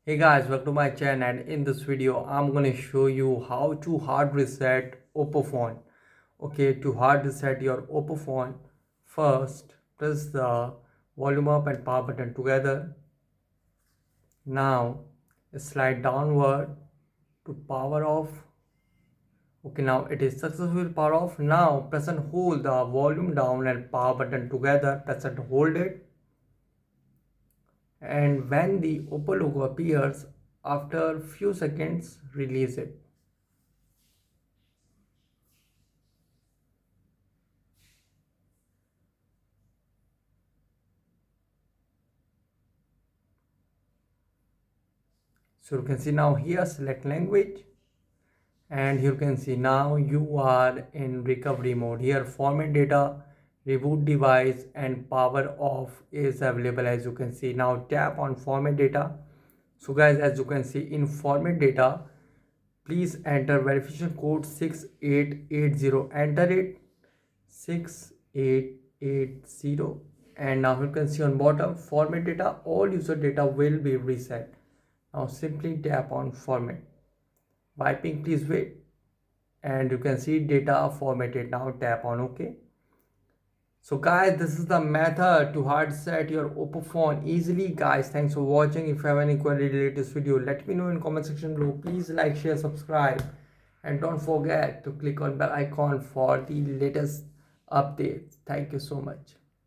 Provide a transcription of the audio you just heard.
Hey guys, welcome to my channel, and in this video I'm going to show you how to hard reset OPPO phone. Okay, to hard reset your OPPO phone, first press the volume up and power button together. Now slide downward to power off. Okay, now it is successfully power off. Now press and hold the volume down and power button together. Press and hold it. And when the OPPO logo appears, after few seconds release it. So you can see now here select language, and you can see now you are in recovery mode. Here format data, reboot device and power off is available. As you can see, now tap on format data. So guys, as you can see in format data, please enter verification code 6880. Enter it 6880, and now you can see on bottom format data, all user data will be reset. Now simply tap on format. Wiping, please wait, and you can see data formatted. Now tap on OK. So guys, this is the method to hard set your OPPO phone easily. Guys, thanks for watching. If you have any query related to this video, let me know in comment section below. Please like, share, subscribe, and don't forget to click on bell icon for the latest updates. Thank you so much.